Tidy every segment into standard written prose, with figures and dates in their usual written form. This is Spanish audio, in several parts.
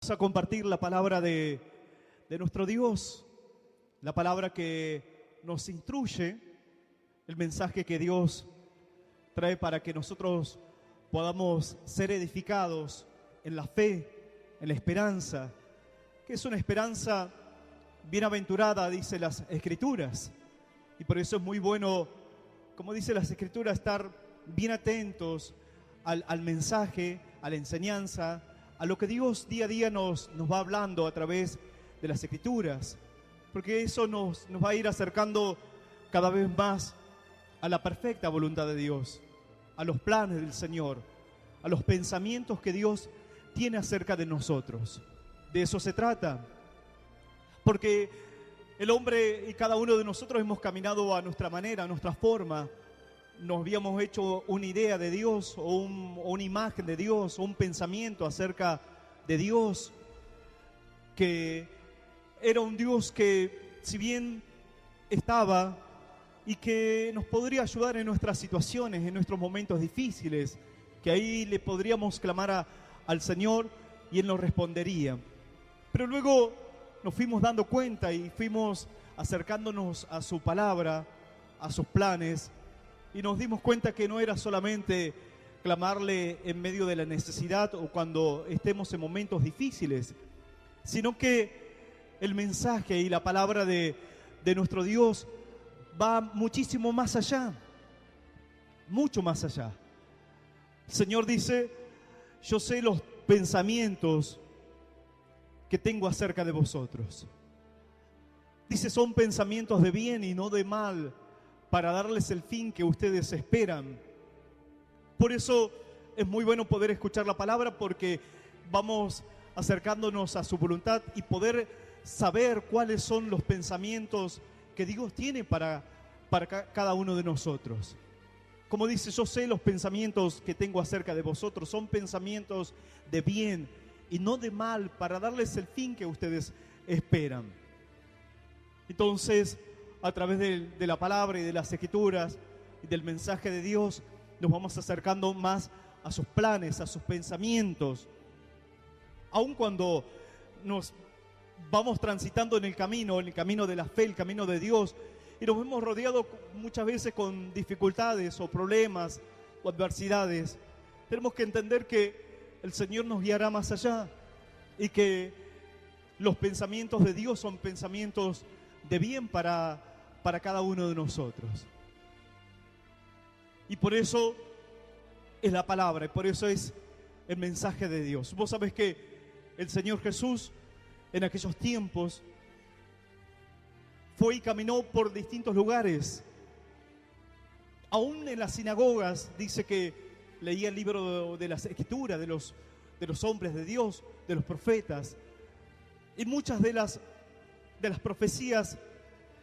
Vamos a compartir la palabra de nuestro Dios, la palabra que nos instruye, el mensaje que Dios trae para que nosotros podamos ser edificados en la fe, en la esperanza, que es una esperanza bienaventurada, dice las Escrituras. Y por eso es muy bueno, como dice las Escrituras, estar bien atentos al mensaje, a la enseñanza, a lo que Dios día a día nos va hablando a través de las Escrituras, porque eso nos va a ir acercando cada vez más a la perfecta voluntad de Dios, a los planes del Señor, a los pensamientos que Dios tiene acerca de nosotros. De eso se trata, porque el hombre y cada uno de nosotros hemos caminado a nuestra manera, a nuestra forma. Nos habíamos hecho una idea de Dios o una imagen de Dios o un pensamiento acerca de Dios, que era un Dios que, si bien estaba y que nos podría ayudar en nuestras situaciones, en nuestros momentos difíciles, que ahí le podríamos clamar al Señor y Él nos respondería. Pero luego nos fuimos dando cuenta y fuimos acercándonos a su palabra, a sus planes, y nos dimos cuenta que no era solamente clamarle en medio de la necesidad o cuando estemos en momentos difíciles, sino que el mensaje y la palabra de nuestro Dios va muchísimo más allá, mucho más allá. El Señor dice: yo sé los pensamientos que tengo acerca de vosotros. Dice, son pensamientos de bien y no de mal, para darles el fin que ustedes esperan. Por eso es muy bueno poder escuchar la palabra, porque vamos acercándonos a su voluntad y poder saber cuáles son los pensamientos que Dios tiene para cada uno de nosotros. Como dice, yo sé los pensamientos que tengo acerca de vosotros, son pensamientos de bien y no de mal, para darles el fin que ustedes esperan. Entonces, a través de la palabra y de las Escrituras y del mensaje de Dios, nos vamos acercando más a sus planes, a sus pensamientos. Aun cuando nos vamos transitando en el camino de la fe, el camino de Dios, y nos hemos rodeado muchas veces con dificultades o problemas o adversidades, tenemos que entender que el Señor nos guiará más allá y que los pensamientos de Dios son pensamientos de bien para cada uno de nosotros. Y por eso es la palabra, y por eso es el mensaje de Dios. Vos sabés que el Señor Jesús en aquellos tiempos fue y caminó por distintos lugares. Aún en las sinagogas dice que leía el libro de las Escrituras, de los hombres de Dios, de los profetas. Y muchas de las profecías,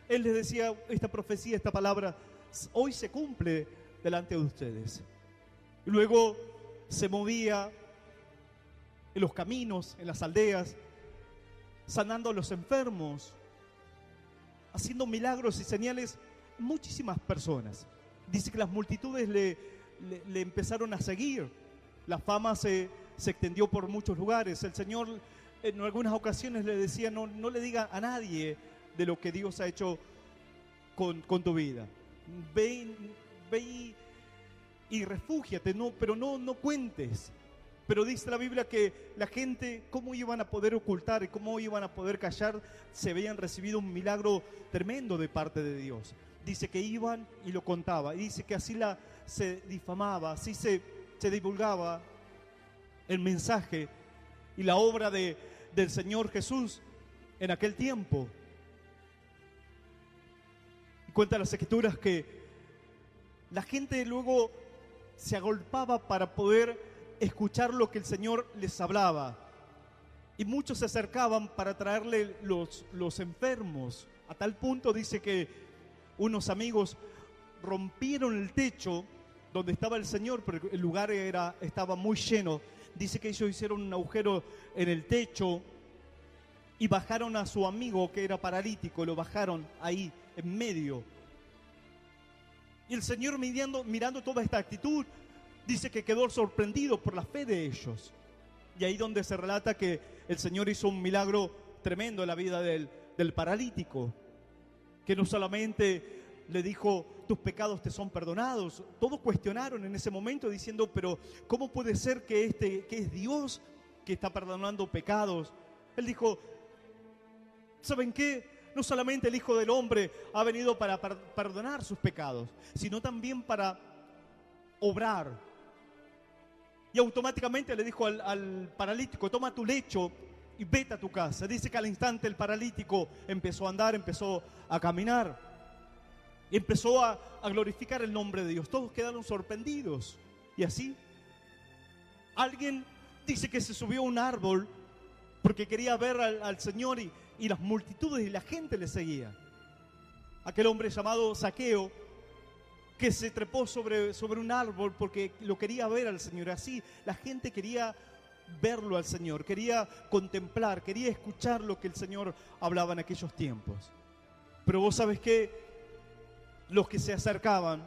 Él les decía, esta profecía, esta palabra, hoy se cumple delante de ustedes. Y luego se movía en los caminos, en las aldeas, sanando a los enfermos, haciendo milagros y señales a muchísimas personas. Dice que las multitudes le empezaron a seguir. La fama se extendió por muchos lugares. El Señor en algunas ocasiones le decía, no le diga a nadie de lo que Dios ha hecho con tu vida. Ve y refúgiate, pero no cuentes. Pero dice la Biblia que la gente, ¿cómo iban a poder ocultar y cómo iban a poder callar? Se habían recibido un milagro tremendo de parte de Dios. Dice que iban y lo contaba. Y dice que así se difamaba, así se divulgaba el mensaje y la obra del Señor Jesús en aquel tiempo. Y cuentan las Escrituras que la gente luego se agolpaba para poder escuchar lo que el Señor les hablaba. Y muchos se acercaban para traerle los enfermos. A tal punto dice que unos amigos rompieron el techo donde estaba el Señor, pero el lugar estaba muy lleno. Dice que ellos hicieron un agujero en el techo y bajaron a su amigo que era paralítico, lo bajaron ahí en medio. Y el Señor mirando toda esta actitud, dice que quedó sorprendido por la fe de ellos. Y ahí donde se relata que el Señor hizo un milagro tremendo en la vida del paralítico, que no solamente le dijo, tus pecados te son perdonados. Todos cuestionaron en ese momento diciendo, pero ¿cómo puede ser que es Dios que está perdonando pecados? Él dijo, ¿saben qué? No solamente el Hijo del Hombre ha venido para perdonar sus pecados, sino también para obrar. Y automáticamente le dijo al paralítico, toma tu lecho y vete a tu casa. Dice que al instante el paralítico empezó a andar, empezó a caminar, y empezó a glorificar el nombre de Dios. Todos quedaron sorprendidos. Y así, alguien dice que se subió a un árbol porque quería ver al Señor y las multitudes y la gente le seguía. Aquel hombre llamado Zaqueo, que se trepó sobre un árbol porque lo quería ver al Señor. Así la gente quería verlo al Señor, quería contemplar, quería escuchar lo que el Señor hablaba en aquellos tiempos. Pero vos sabés que los que se acercaban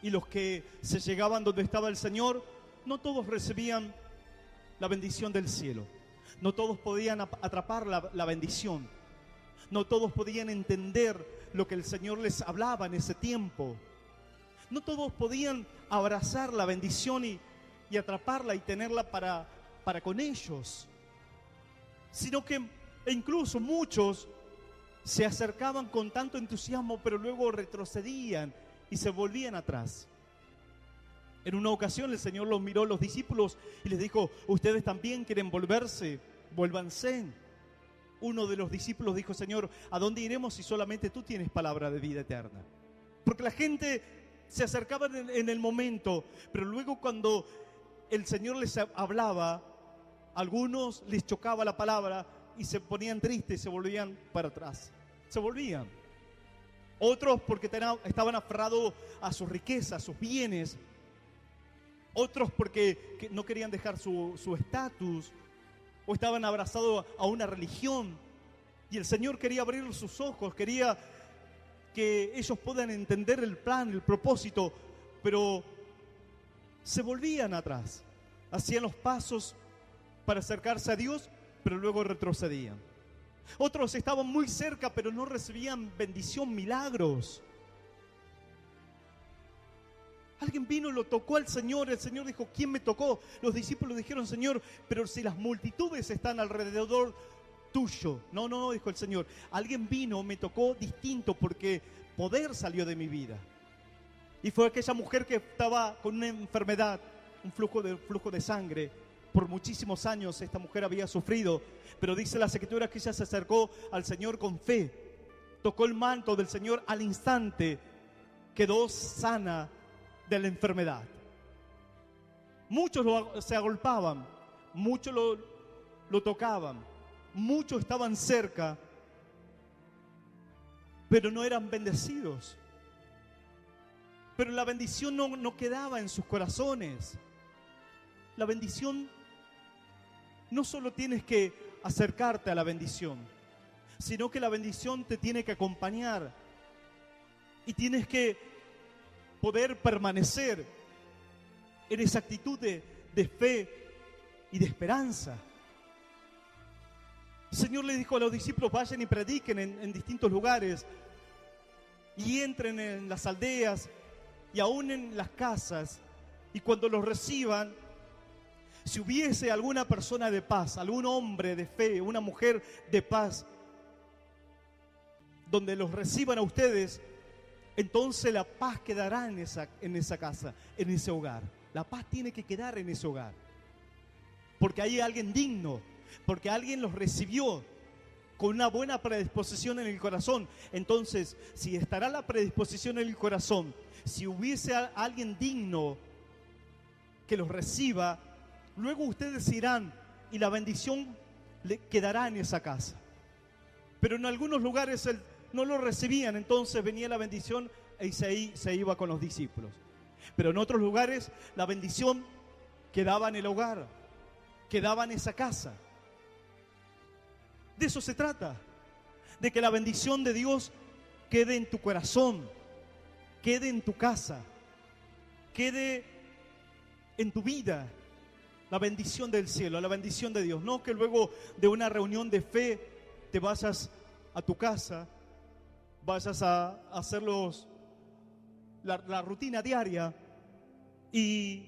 y los que se llegaban donde estaba el Señor, no todos recibían la bendición del cielo. No todos podían atrapar la bendición. No todos podían entender lo que el Señor les hablaba en ese tiempo. No todos podían abrazar la bendición y atraparla y tenerla para con ellos. Sino que incluso muchos se acercaban con tanto entusiasmo, pero luego retrocedían y se volvían atrás. En una ocasión el Señor los miró a los discípulos y les dijo, ¿ustedes también quieren volverse? Vuélvanse. Uno de los discípulos dijo, Señor, ¿a dónde iremos si solamente tú tienes palabra de vida eterna? Porque la gente se acercaba en el momento, pero luego cuando el Señor les hablaba, a algunos les chocaba la palabra y se ponían tristes y se volvían para atrás. Se volvían. Otros porque estaban aferrados a sus riquezas, a sus bienes. Otros porque no querían dejar su estatus o estaban abrazados a una religión. Y el Señor quería abrir sus ojos, quería que ellos puedan entender el plan, el propósito, pero se volvían atrás. Hacían los pasos para acercarse a Dios, pero luego retrocedían. Otros estaban muy cerca, pero no recibían bendición, milagros. Alguien vino y lo tocó al Señor. El Señor dijo, ¿quién me tocó? Los discípulos dijeron, Señor, pero si las multitudes están alrededor tuyo. No, dijo el Señor. Alguien vino, me tocó distinto porque poder salió de mi vida. Y fue aquella mujer que estaba con una enfermedad, un flujo de sangre. Por muchísimos años esta mujer había sufrido, pero dice la Escritura que ella se acercó al Señor con fe. Tocó el manto del Señor, al instante quedó sana de la enfermedad. Muchos se agolpaban, muchos lo tocaban, muchos estaban cerca, pero no eran bendecidos. Pero la bendición no quedaba en sus corazones. La bendición, no solo tienes que acercarte a la bendición, sino que la bendición te tiene que acompañar y tienes que poder permanecer en esa actitud de fe y de esperanza. El Señor le dijo a los discípulos, vayan y prediquen en distintos lugares y entren en las aldeas y aún en las casas, y cuando los reciban, si hubiese alguna persona de paz, algún hombre de fe, una mujer de paz, donde los reciban a ustedes, entonces la paz quedará en esa casa, en ese hogar. La paz tiene que quedar en ese hogar. Porque hay alguien digno, porque alguien los recibió con una buena predisposición en el corazón. Entonces, si estará la predisposición en el corazón, si hubiese alguien digno que los reciba, luego ustedes irán y la bendición le quedará en esa casa. Pero en algunos lugares no lo recibían, entonces venía la bendición y se iba con los discípulos. Pero en otros lugares la bendición quedaba en el hogar, quedaba en esa casa. De eso se trata, de que la bendición de Dios quede en tu corazón, quede en tu casa, quede en tu vida, La bendición del cielo, la bendición de Dios. No que luego de una reunión de fe te vayas a tu casa, vayas a hacer la rutina diaria y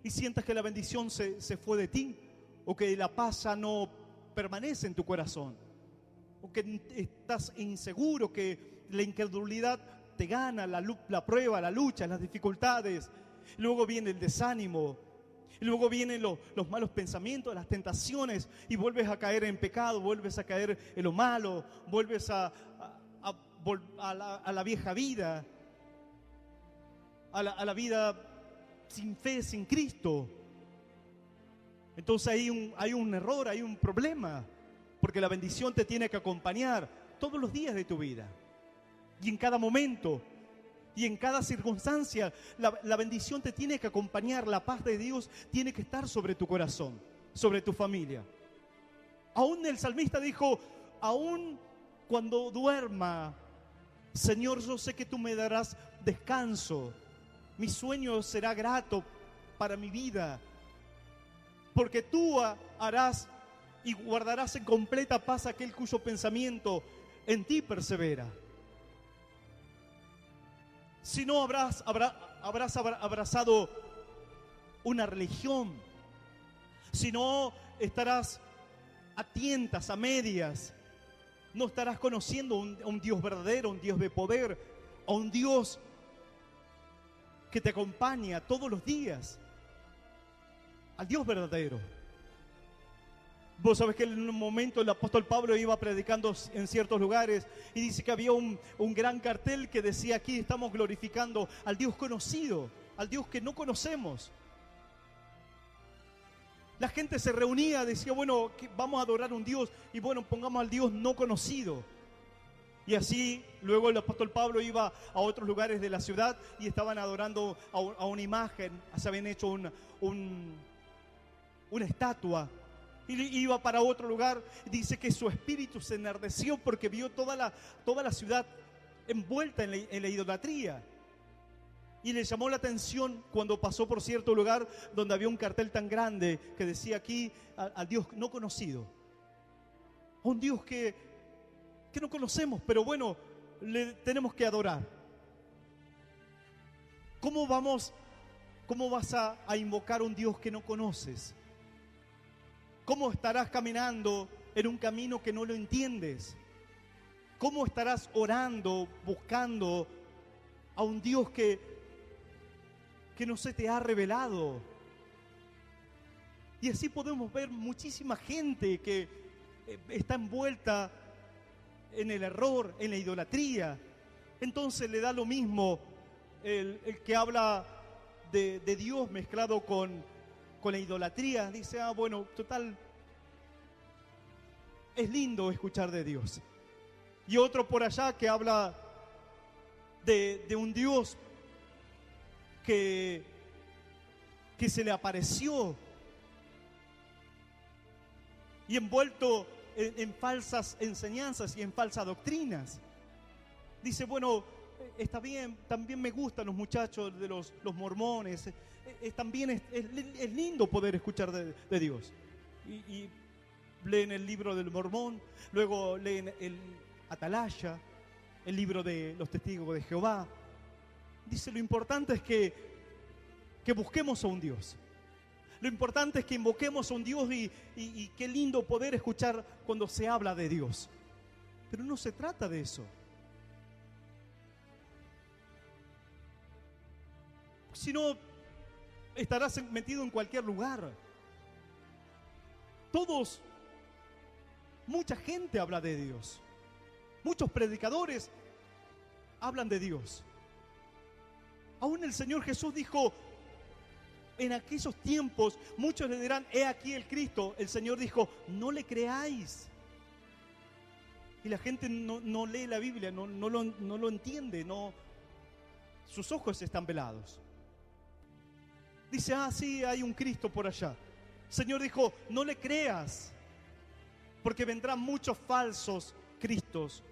sientas que la bendición se fue de ti, o que la paz ya no permanece en tu corazón, o que estás inseguro, que la incredulidad te gana, la prueba, la lucha, las dificultades. Luego viene el desánimo, y luego vienen los malos pensamientos, las tentaciones, y vuelves a caer en pecado, vuelves a caer en lo malo, vuelves a la vieja vida, a la vida sin fe, sin Cristo. Entonces hay un error, hay un problema, porque la bendición te tiene que acompañar todos los días de tu vida, y en cada momento, y en cada circunstancia. La bendición te tiene que acompañar, la paz de Dios tiene que estar sobre tu corazón, sobre tu familia. Aún el salmista dijo: aún cuando duerma, Señor, yo sé que tú me darás descanso. Mi sueño será grato para mi vida, porque tú harás y guardarás en completa paz aquel cuyo pensamiento en ti persevera. Si no, habrás abrazado una religión. Si no, estarás a tientas, a medias. No estarás conociendo a un Dios verdadero, un Dios de poder, a un Dios que te acompaña todos los días, al Dios verdadero. Vos sabés que en un momento el apóstol Pablo iba predicando en ciertos lugares y dice que había un gran cartel que decía: aquí estamos glorificando al Dios conocido, al Dios que no conocemos. La gente se reunía, decía: bueno, vamos a adorar a un Dios, y bueno, pongamos al Dios no conocido. Y así luego el apóstol Pablo iba a otros lugares de la ciudad y estaban adorando a una imagen, se habían hecho una estatua. Y iba para otro lugar, dice que su espíritu se enardeció porque vio toda la ciudad envuelta en la idolatría. Y le llamó la atención cuando pasó por cierto lugar donde había un cartel tan grande que decía: aquí al Dios no conocido, a un Dios que no conocemos, pero bueno, le tenemos que adorar. ¿Cómo vas a invocar a un Dios que no conoces? ¿Cómo estarás caminando en un camino que no lo entiendes? ¿Cómo estarás orando, buscando a un Dios que no se te ha revelado? Y así podemos ver muchísima gente que está envuelta en el error, en la idolatría. Entonces le da lo mismo el que habla de Dios mezclado con la idolatría. Dice: bueno, total, es lindo escuchar de Dios. Y otro por allá que habla de un Dios que se le apareció y envuelto en falsas enseñanzas y en falsas doctrinas. Dice: bueno, está bien, también me gustan los muchachos de los mormones, también es lindo poder escuchar de Dios. Y leen el libro del Mormón, luego leen el Atalaya, el libro de los testigos de Jehová. Dice: lo importante es que busquemos a un Dios. Lo importante es que invoquemos a un Dios y qué lindo poder escuchar cuando se habla de Dios. Pero no se trata de eso. Si no, estarás metido en cualquier lugar. Mucha gente habla de Dios. Muchos predicadores hablan de Dios. Aún el Señor Jesús dijo: en aquellos tiempos muchos le dirán: he aquí el Cristo. El Señor dijo: no le creáis. Y la gente no lee la Biblia, no lo entiende, sus ojos están velados. Dice: sí, hay un Cristo por allá. El Señor dijo: no le creas, porque vendrán muchos falsos Cristos,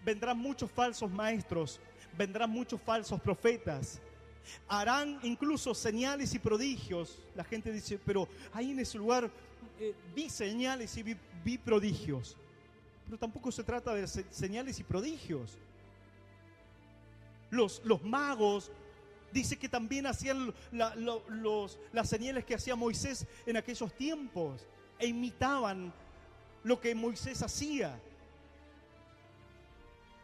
vendrán muchos falsos maestros, vendrán muchos falsos profetas. Harán incluso señales y prodigios. La gente dice, pero ahí en ese lugar vi señales y vi prodigios. Pero tampoco se trata de señales y prodigios. Los magos, dice que también hacían las señales que hacía Moisés en aquellos tiempos e imitaban lo que Moisés hacía.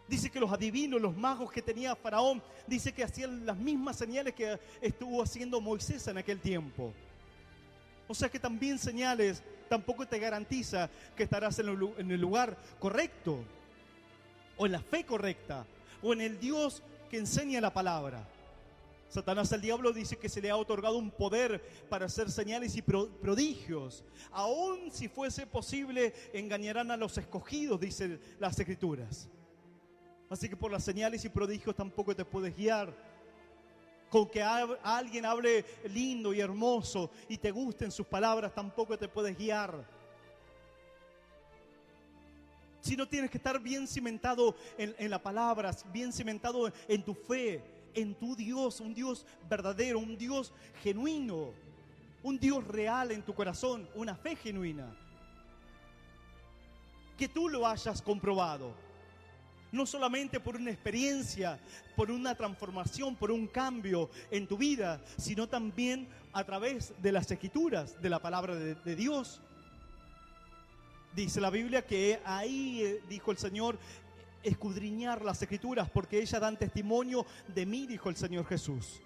Dice que los adivinos, los magos que tenía Faraón, dice que hacían las mismas señales que estuvo haciendo Moisés en aquel tiempo. O sea que también señales tampoco te garantiza que estarás en el lugar correcto, o en la fe correcta, o en el Dios que enseña la palabra. Satanás, el diablo, dice que se le ha otorgado un poder para hacer señales y prodigios. Aún si fuese posible, engañarán a los escogidos, dicen las Escrituras. Así que por las señales y prodigios tampoco te puedes guiar. Con que alguien hable lindo y hermoso y te gusten sus palabras, tampoco te puedes guiar. Si no, tienes que estar bien cimentado en la palabra, bien cimentado en tu fe, en tu Dios, un Dios verdadero, un Dios genuino, un Dios real en tu corazón, una fe genuina. Que tú lo hayas comprobado. No solamente por una experiencia, por una transformación, por un cambio en tu vida, sino también a través de las Escrituras, de la palabra de Dios. Dice la Biblia que ahí, dijo el Señor, escudriñar las Escrituras, porque ellas dan testimonio de mí, dijo el Señor Jesús.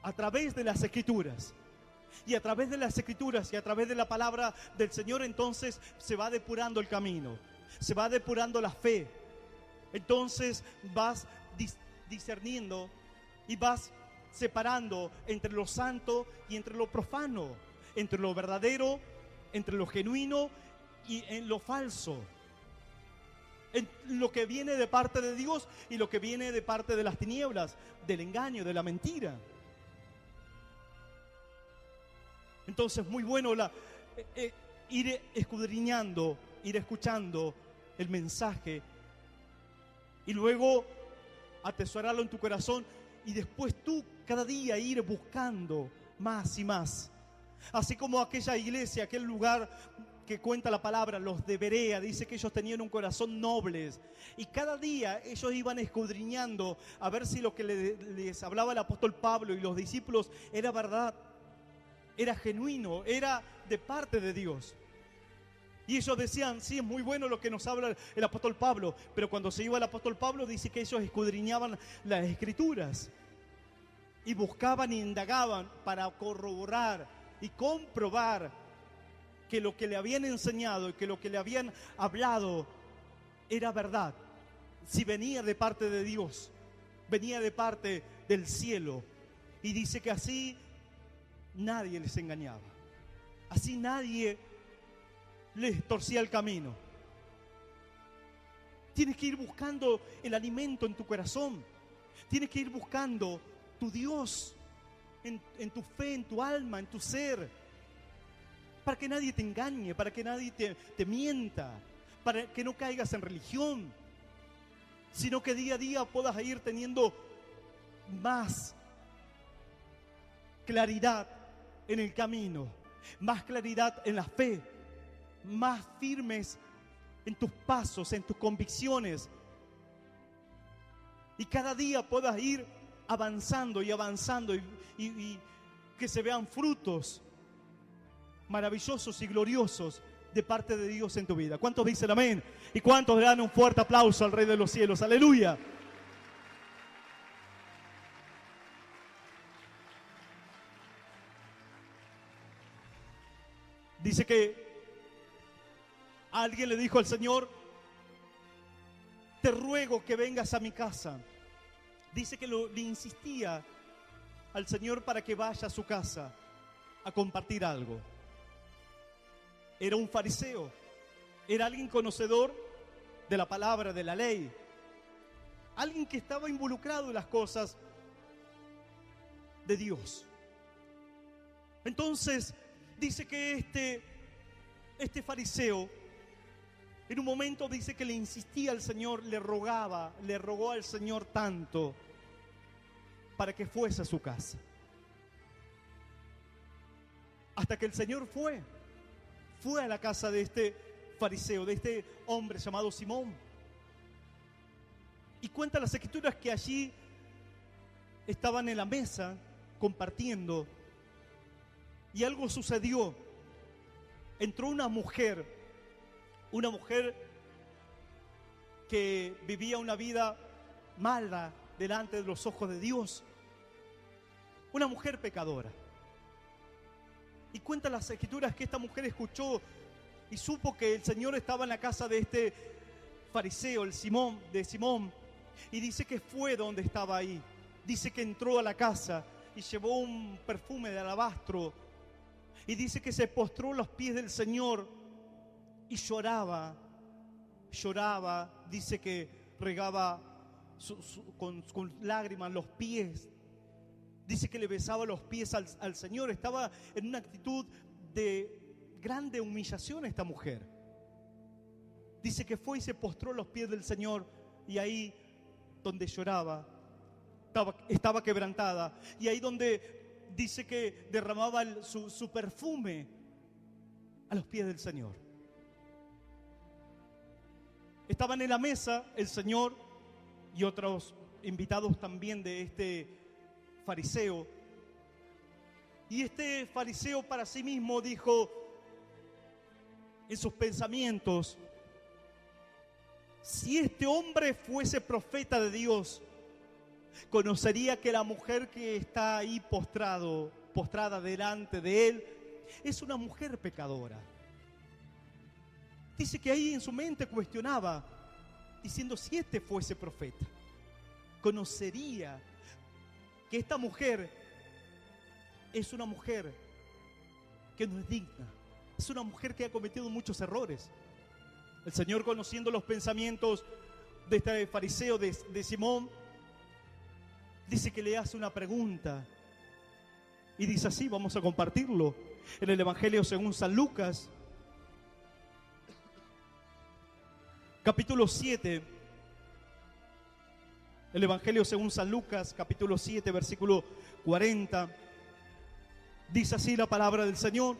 A través de las Escrituras. Y a través de las Escrituras y a través de la palabra del Señor, entonces se va depurando el camino. Se va depurando la fe. Entonces vas discerniendo y vas separando entre lo santo y entre lo profano, entre lo verdadero, entre lo genuino y en lo falso, en lo que viene de parte de Dios y lo que viene de parte de las tinieblas, del engaño, de la mentira. Entonces, muy bueno ir escudriñando, ir escuchando el mensaje y luego atesorarlo en tu corazón y después tú cada día ir buscando más y más. Así como aquella iglesia, aquel lugar que cuenta la palabra, los de Berea, dice que ellos tenían un corazón noble y cada día ellos iban escudriñando a ver si lo que les hablaba el apóstol Pablo y los discípulos era verdad, era genuino, era de parte de Dios. Y ellos decían, sí, es muy bueno lo que nos habla el apóstol Pablo, pero cuando se iba el apóstol Pablo dice que ellos escudriñaban las Escrituras y buscaban y indagaban para corroborar y comprobar que lo que le habían enseñado y que lo que le habían hablado era verdad. Si venía de parte de Dios, venía de parte del cielo. Y dice que así nadie les engañaba. Así nadie les torcía el camino. Tienes que ir buscando el alimento en tu corazón. Tienes que ir buscando tu Dios en tu fe, en tu alma, en tu ser. Para que nadie te engañe, para que nadie te mienta, para que no caigas en religión, sino que día a día puedas ir teniendo más claridad en el camino, más claridad en la fe, más firmes en tus pasos, en tus convicciones. Y cada día puedas ir avanzando y avanzando y que se vean frutos maravillosos y gloriosos de parte de Dios en tu vida. ¿Cuántos dicen amén? ¿Y cuántos le dan un fuerte aplauso al Rey de los Cielos? ¡Aleluya! Dice que alguien le dijo al Señor, te ruego que vengas a mi casa. Dice que le insistía al Señor para que vaya a su casa a compartir algo. Era un fariseo, era alguien conocedor de la palabra, de la ley, alguien que estaba involucrado en las cosas de Dios. Entonces dice que este fariseo en un momento dice que le insistía al Señor, le rogó al Señor tanto para que fuese a su casa. Hasta que el Señor fue a la casa de este fariseo, de este hombre llamado Simón. Y cuenta las Escrituras que allí estaban en la mesa compartiendo y algo sucedió. Entró una mujer que vivía una vida mala delante de los ojos de Dios, una mujer pecadora. Y cuenta las Escrituras que esta mujer escuchó y supo que el Señor estaba en la casa de este fariseo, de Simón, y dice que fue donde estaba ahí. Dice que entró a la casa y llevó un perfume de alabastro, y dice que se postró a los pies del Señor y lloraba, dice que regaba con lágrimas los pies. Dice que le besaba los pies al Señor. Estaba en una actitud de grande humillación esta mujer. Dice que fue y se postró a los pies del Señor, y ahí donde lloraba estaba quebrantada, y ahí donde dice que derramaba su perfume a los pies del Señor. Estaban en la mesa el Señor y otros invitados también de este fariseo. Y este fariseo para sí mismo dijo en sus pensamientos: si este hombre fuese profeta de Dios, conocería que la mujer que está ahí postrada delante de él es una mujer pecadora. Dice que ahí en su mente cuestionaba, diciendo: si este fuese profeta, conocería que esta mujer es una mujer que no es digna, es una mujer que ha cometido muchos errores. El Señor, conociendo los pensamientos de este fariseo, de Simón, dice que le hace una pregunta, y dice así, vamos a compartirlo en el Evangelio según San Lucas, capítulo 7. El Evangelio según San Lucas, capítulo 7, versículo 40. Dice así la palabra del Señor: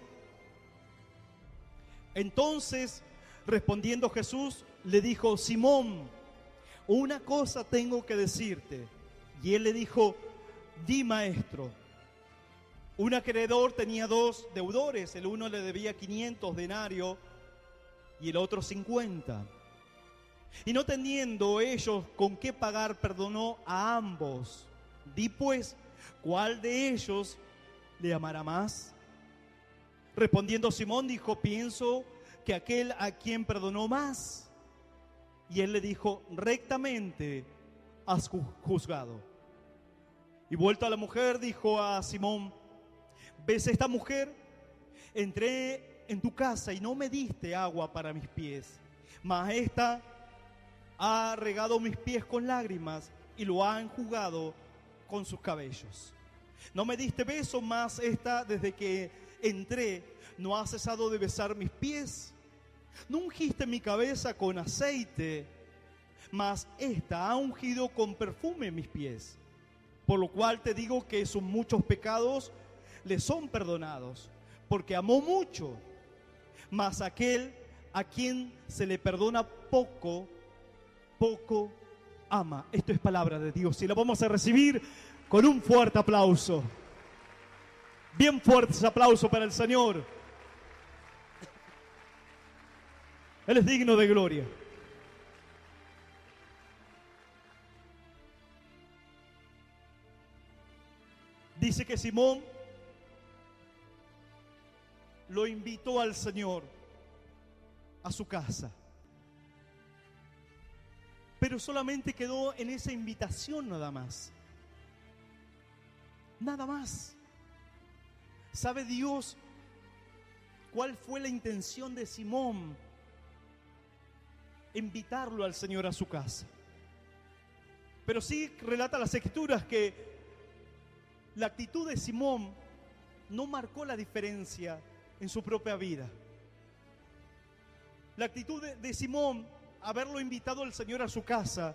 entonces, respondiendo Jesús, le dijo: Simón, una cosa tengo que decirte. Y él le dijo: di, maestro. Un acreedor tenía 2 deudores, el uno le debía 500 denarios y el otro 50. Y no teniendo ellos con qué pagar, perdonó a ambos. Di pues, ¿cuál de ellos le amará más? Respondiendo Simón dijo: pienso que aquel a quien perdonó más. Y él le dijo: rectamente has juzgado. Y vuelto a la mujer, dijo a Simón: ¿ves esta mujer? Entré en tu casa y no me diste agua para mis pies, mas esta ha regado mis pies con lágrimas y lo ha enjugado con sus cabellos. No me diste beso, mas esta, desde que entré, no ha cesado de besar mis pies. No ungiste mi cabeza con aceite, mas esta ha ungido con perfume mis pies. Por lo cual te digo que sus muchos pecados le son perdonados, porque amó mucho. Mas aquel a quien se le perdona poco, poco ama. Esto es palabra de Dios y la vamos a recibir con un fuerte aplauso. Bien fuerte ese aplauso para el Señor. Él es digno de gloria. Dice que Simón lo invitó al Señor a su casa, pero solamente quedó en esa invitación nada más. Nada más. ¿Sabe Dios cuál fue la intención de Simón? Invitarlo al Señor a su casa. Pero sí relata las Escrituras que la actitud de Simón no marcó la diferencia en su propia vida. La actitud de Simón, haberlo invitado al Señor a su casa,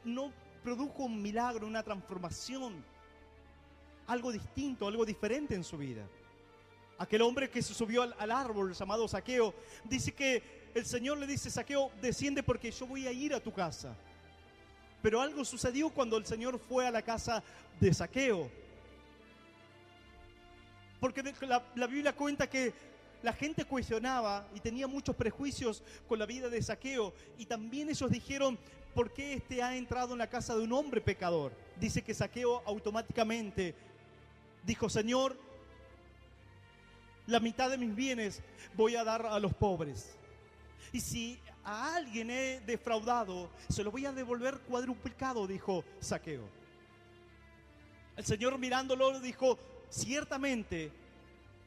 no produjo un milagro, una transformación, algo distinto, algo diferente en su vida. Aquel hombre que se subió al árbol llamado Zaqueo, dice que el Señor le dice: Zaqueo, desciende porque yo voy a ir a tu casa. Pero algo sucedió cuando el Señor fue a la casa de Zaqueo. Porque la Biblia cuenta que la gente cuestionaba y tenía muchos prejuicios con la vida de Zaqueo. Y también ellos dijeron: ¿por qué este ha entrado en la casa de un hombre pecador? Dice que Zaqueo automáticamente dijo: Señor, la mitad de mis bienes voy a dar a los pobres. Y si a alguien he defraudado, se lo voy a devolver cuadruplicado, dijo Zaqueo. El Señor, mirándolo, dijo: ciertamente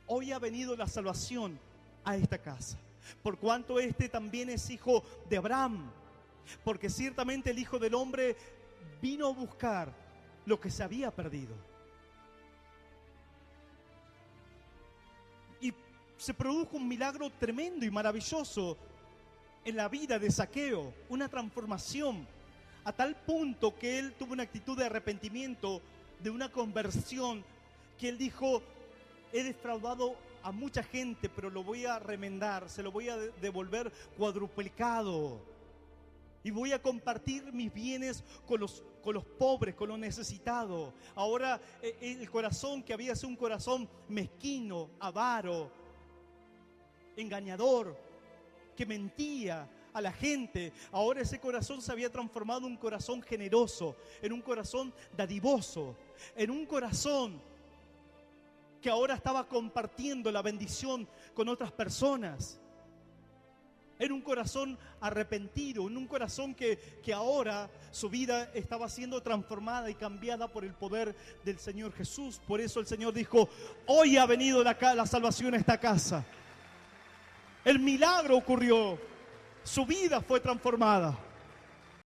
hoy ha venido la salvación a esta casa, por cuanto este también es hijo de Abraham, porque ciertamente el Hijo del Hombre vino a buscar lo que se había perdido. Y se produjo un milagro tremendo y maravilloso en la vida de Zaqueo, una transformación, a tal punto que él tuvo una actitud de arrepentimiento, de una conversión, que él dijo: he defraudado a mucha gente, pero lo voy a remendar, se lo voy a devolver cuadruplicado. Y voy a compartir mis bienes con los pobres, con los necesitados. Ahora el corazón que había sido un corazón mezquino, avaro, engañador, que mentía a la gente, ahora ese corazón se había transformado en un corazón generoso, en un corazón dadivoso, en un corazón que ahora estaba compartiendo la bendición con otras personas. En un corazón arrepentido, en un corazón que ahora su vida estaba siendo transformada y cambiada por el poder del Señor Jesús. Por eso el Señor dijo: hoy ha venido la salvación a esta casa. El milagro ocurrió, su vida fue transformada.